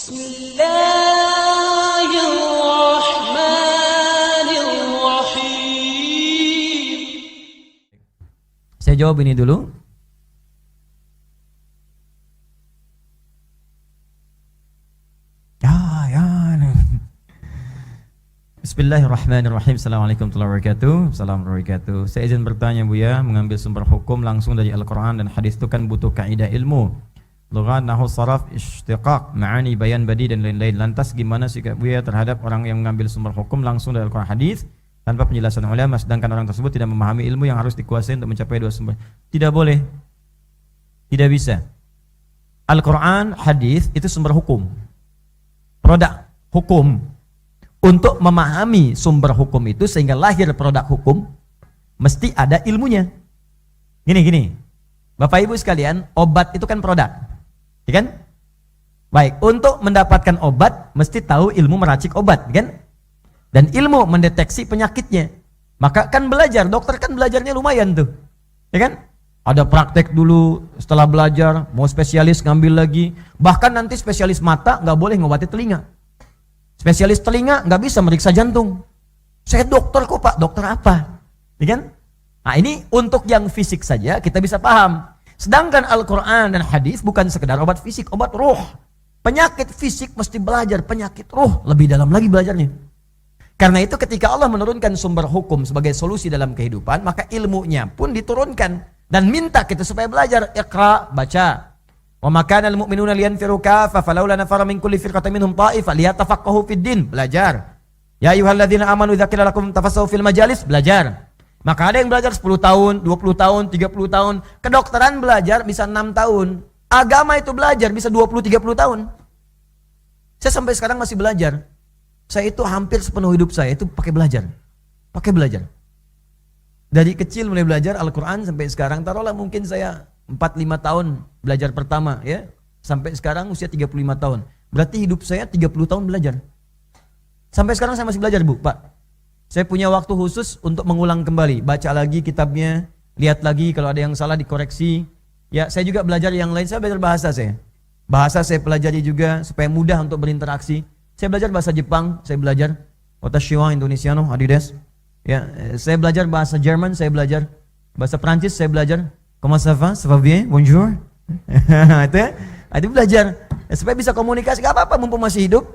Bismillahirrahmanirrahim. Saya jawab ini dulu. Bismillahirrahmanirrahim. Assalamualaikum warahmatullahi wabarakatuh. Assalamualaikum. Saya izin bertanya Buya, mengambil sumber hukum langsung dari Al-Quran dan hadis itu kan butuh kaidah ilmu, lughat, nahwu, saraf, istiqaq, ma'ani, bayan, badi dan lain-lain. Lantas gimana sikap Buya terhadap orang yang mengambil sumber hukum langsung dari Al-Quran hadis tanpa penjelasan ulama, sedangkan orang tersebut tidak memahami ilmu yang harus dikuasai untuk mencapai dua sumber? Tidak boleh. Tidak bisa. Al-Quran, hadis itu sumber hukum. Produk hukum. Untuk memahami sumber hukum itu sehingga lahir produk hukum, mesti ada ilmunya. Gini. Bapak Ibu sekalian, obat itu kan produk. Ya kan? Baik, untuk mendapatkan obat mesti tahu ilmu meracik obat, kan? Dan ilmu mendeteksi penyakitnya. Maka kan belajar, dokter kan belajarnya lumayan tuh. Ya kan? Ada praktek dulu, setelah belajar mau spesialis ngambil lagi. Bahkan nanti spesialis mata nggak boleh ngobati telinga. Spesialis telinga nggak bisa meriksa jantung. Saya dokter kok Pak, dokter apa? Ya kan? Nah ini untuk yang fisik saja kita bisa paham. Sedangkan Al-Quran dan hadis bukan sekedar obat fisik, obat ruh. Penyakit fisik mesti belajar, penyakit ruh lebih dalam lagi belajarnya. Karena itu ketika Allah menurunkan sumber hukum sebagai solusi dalam kehidupan, maka ilmunya pun diturunkan dan minta kita supaya belajar. Iqra, baca. Wa ma kana al-mu'minuna liyanfiru kaffa falawla nafara min kulli firqatin minhum ta'ifah liyatafaqahu fid din, belajar. Ya ayyuhalladzina amanu idza qila lakum tafassahu fil majalis, belajar. Maka ada yang belajar 10 tahun, 20 tahun, 30 tahun. Kedokteran belajar bisa 6 tahun. Agama itu belajar bisa 20-30 tahun. Saya sampai sekarang masih belajar. Saya itu hampir sepenuh hidup saya itu pakai belajar. Pakai belajar. Dari kecil mulai belajar Al-Quran sampai sekarang, taruhlah mungkin saya 4-5 tahun belajar pertama ya. Sampai sekarang usia 35 tahun. Berarti hidup saya 30 tahun belajar. Sampai sekarang saya masih belajar Bu, Pak. Saya punya waktu khusus untuk mengulang kembali. Baca lagi kitabnya, lihat lagi kalau ada yang salah dikoreksi. Ya saya juga belajar yang lain, saya belajar bahasa saya. Bahasa saya pelajari juga supaya mudah untuk berinteraksi. Saya belajar bahasa Jepang, saya belajar. Watashi wa Indonesiano, adidas. Ya, saya belajar bahasa Jerman, saya belajar. Bahasa Prancis saya belajar. Comment ça va? Ça va bien? Bonjour. itu belajar. Ya, supaya bisa komunikasi, gak apa-apa mumpung masih hidup.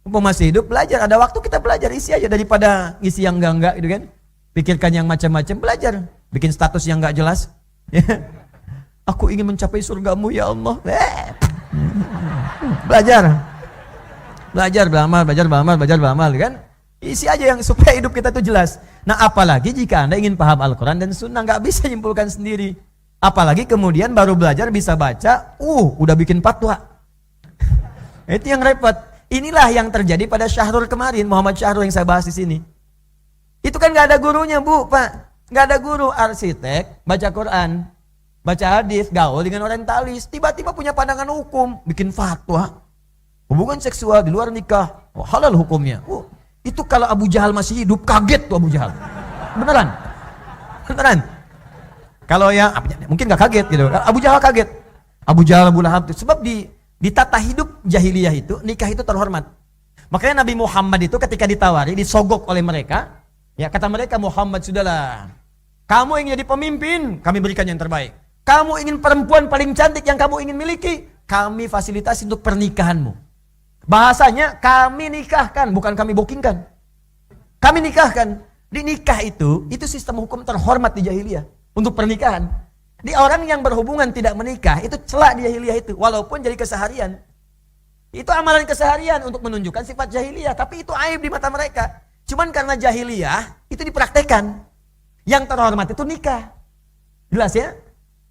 Mumpung masih hidup, belajar. Ada waktu kita belajar, isi aja daripada isi yang enggak gitu kan. Pikirkan yang macam-macam, belajar. Bikin status yang enggak jelas. Aku ingin mencapai surgamu ya Allah. Belajar. Belajar, beramal kan. Isi aja yang supaya hidup kita itu jelas. Nah apalagi jika Anda ingin paham Al-Quran dan Sunnah, nggak bisa nyimpulkan sendiri. Apalagi kemudian baru belajar bisa baca, udah bikin fatwa. Itu yang repot. Inilah yang terjadi pada Syahrul kemarin, Muhammad Syahrul yang saya bahas di sini. Itu kan nggak ada gurunya Bu, Pak. Nggak ada guru, arsitek, baca Quran, baca hadis, gaul dengan orientalis. Tiba-tiba punya pandangan hukum, bikin fatwa. Hubungan seksual di luar nikah, halal hukumnya. Itu kalau Abu Jahal masih hidup, kaget tuh Abu Jahal. Beneran. Kalau yang mungkin gak kaget gitu. Abu Jahal kaget. Abu Jahal, Abu Lahab. Sebab di tata hidup jahiliyah itu, nikah itu terhormat. Makanya Nabi Muhammad itu ketika ditawari, disogok oleh mereka, ya kata mereka, Muhammad sudahlah. Kamu ingin jadi pemimpin, kami berikan yang terbaik. Kamu ingin perempuan paling cantik yang kamu ingin miliki, kami fasilitasi untuk pernikahanmu. Bahasanya kami nikahkan, bukan kami bookingkan. Kami nikahkan. Di nikah itu sistem hukum terhormat di jahiliyah untuk pernikahan. Di orang yang berhubungan tidak menikah itu celak di jahiliyah itu, walaupun jadi keseharian. Itu amalan keseharian untuk menunjukkan sifat jahiliyah, tapi itu aib di mata mereka. Cuman karena jahiliyah itu dipraktekkan. Yang terhormat itu nikah. Jelas ya?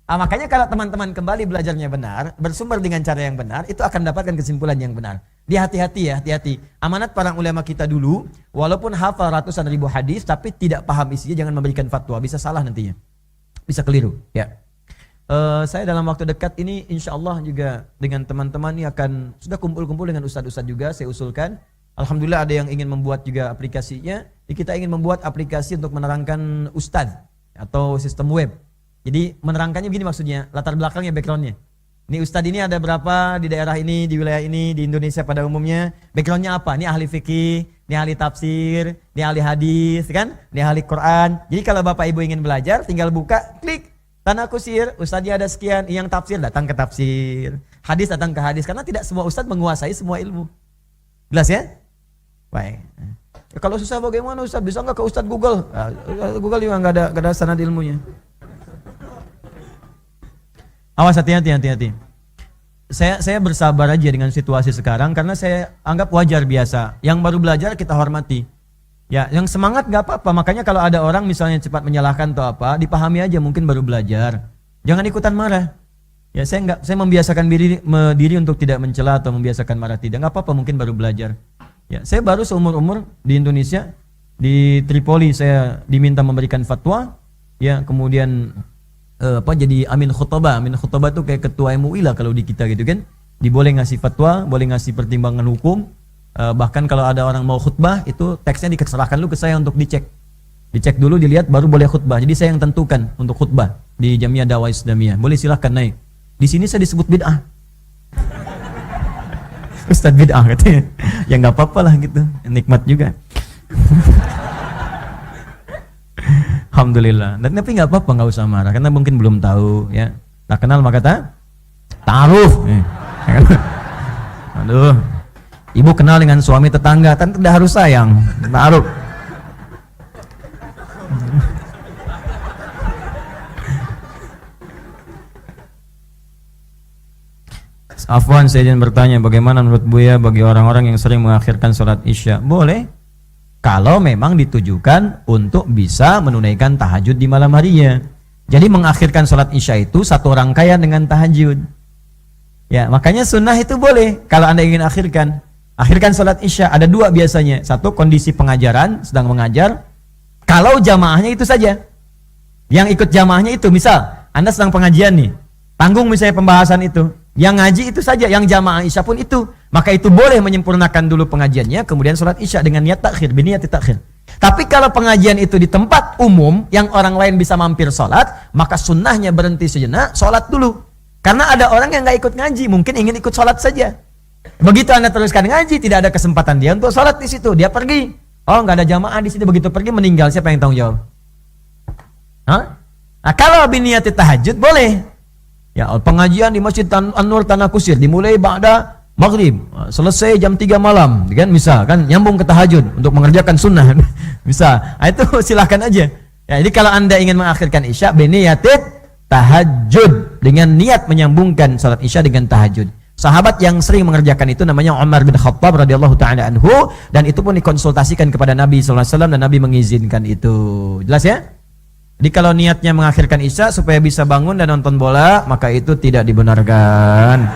Makanya kalau teman-teman kembali belajarnya benar, bersumber dengan cara yang benar, itu akan dapatkan kesimpulan yang benar. Hati-hati ya, hati-hati. Amanat para ulama kita dulu, walaupun hafal ratusan ribu hadis, tapi tidak paham isinya, jangan memberikan fatwa, bisa salah nantinya. Bisa keliru. Ya. Saya dalam waktu dekat ini, insya Allah juga dengan teman-teman ini akan, sudah kumpul-kumpul dengan ustadz-ustadz juga, saya usulkan. Alhamdulillah ada yang ingin membuat juga aplikasinya. Kita ingin membuat aplikasi untuk menerangkan ustadz atau sistem web. Jadi menerangkannya begini maksudnya, latar belakangnya, backgroundnya. Nih Ustadz ini ada berapa di daerah ini, di wilayah ini, di Indonesia pada umumnya. Backgroundnya apa? Ini ahli fikih, ini ahli tafsir, ini ahli hadis, kan? Ini ahli Quran. Jadi kalau Bapak Ibu ingin belajar, tinggal buka, klik Tanah Kusir. Ustadznya ada sekian, yang tafsir datang ke tafsir, hadis datang ke hadis. Karena tidak semua Ustadz menguasai semua ilmu. Jelas ya? Baik. Ya, kalau susah bagaimana Ustadz? Bisa nggak ke Ustadz Google? Google juga nggak ada sanad ilmunya. Awas, hati-hati. Saya bersabar aja dengan situasi sekarang karena saya anggap wajar biasa. Yang baru belajar kita hormati. Ya, yang semangat nggak apa-apa. Makanya kalau ada orang misalnya cepat menyalahkan atau apa, dipahami aja mungkin baru belajar. Jangan ikutan marah. Ya, saya membiasakan diri untuk tidak mencela atau membiasakan marah tidak. Nggak apa-apa, mungkin baru belajar. Ya, saya baru seumur-umur di Indonesia, di Tripoli saya diminta memberikan fatwa. Ya, kemudian jadi amin khutbah. Amin khutbah itu kayak ketua MUI lah kalau di kita gitu kan. Diboleh ngasih fatwa, boleh ngasih pertimbangan hukum. Bahkan kalau ada orang mau khutbah itu teksnya diserahkan lu ke saya untuk dicek. Dicek dulu, dilihat baru boleh khutbah. Jadi saya yang tentukan untuk khutbah di Jamiah Dakwah Islamiyah. Boleh silahkan naik. Di sini saya disebut bid'ah. Ustadz bid'ah katanya. Ya nggak apa-apa lah gitu. Nikmat juga. Alhamdulillah. Dan tapi nggak apa-apa, nggak usah marah karena mungkin belum tahu ya. Tak kenal maka ta'aruf. Aduh. Ibu kenal dengan suami tetangga, kan tidak harus sayang. Ta'aruf. Afwan, saya ingin bertanya bagaimana menurut Buya bagi orang-orang yang sering mengakhirkan sholat Isya? Boleh. Kalau memang ditujukan untuk bisa menunaikan tahajud di malam harinya. Jadi mengakhirkan sholat Isya itu satu rangkaian dengan tahajud. Ya, makanya sunnah itu boleh. Kalau Anda ingin akhirkan sholat Isya, ada dua biasanya. Satu, kondisi pengajaran, sedang mengajar. Kalau jamaahnya itu saja. Yang ikut jamaahnya itu, misal Anda sedang pengajian nih, tanggung misalnya pembahasan itu. Yang ngaji itu saja, yang jamaah Isya pun itu. Maka itu boleh menyempurnakan dulu pengajiannya, kemudian sholat Isya dengan niat takhir, biniyati takhir. Tapi kalau pengajian itu di tempat umum, yang orang lain bisa mampir sholat, maka sunnahnya berhenti sejenak, sholat dulu. Karena ada orang yang nggak ikut ngaji, mungkin ingin ikut sholat saja. Begitu Anda teruskan ngaji, tidak ada kesempatan dia untuk sholat di situ, dia pergi. Oh, nggak ada jamaah di situ, begitu pergi meninggal, siapa yang tanggung jawab? Hah? Nah, kalau biniyati tahajud boleh. Ya, pengajian di Masjid An-Nur Tanah Kusir dimulai ba'da maghrib, selesai jam 3 malam, kan misal, kan nyambung ke tahajud untuk mengerjakan sunnah. Bisa. Nah, itu silahkan aja. Ya, jadi kalau Anda ingin mengakhirkan Isya, biniyatit tahajud, dengan niat menyambungkan salat Isya dengan tahajud. Sahabat yang sering mengerjakan itu namanya Umar bin Khattab radhiyallahu taala anhu, dan itu pun dikonsultasikan kepada Nabi sallallahu alaihi wasallam dan Nabi mengizinkan itu. Jelas ya? Jadi kalau niatnya mengakhirkan Isya supaya bisa bangun dan nonton bola, maka itu tidak dibenarkan.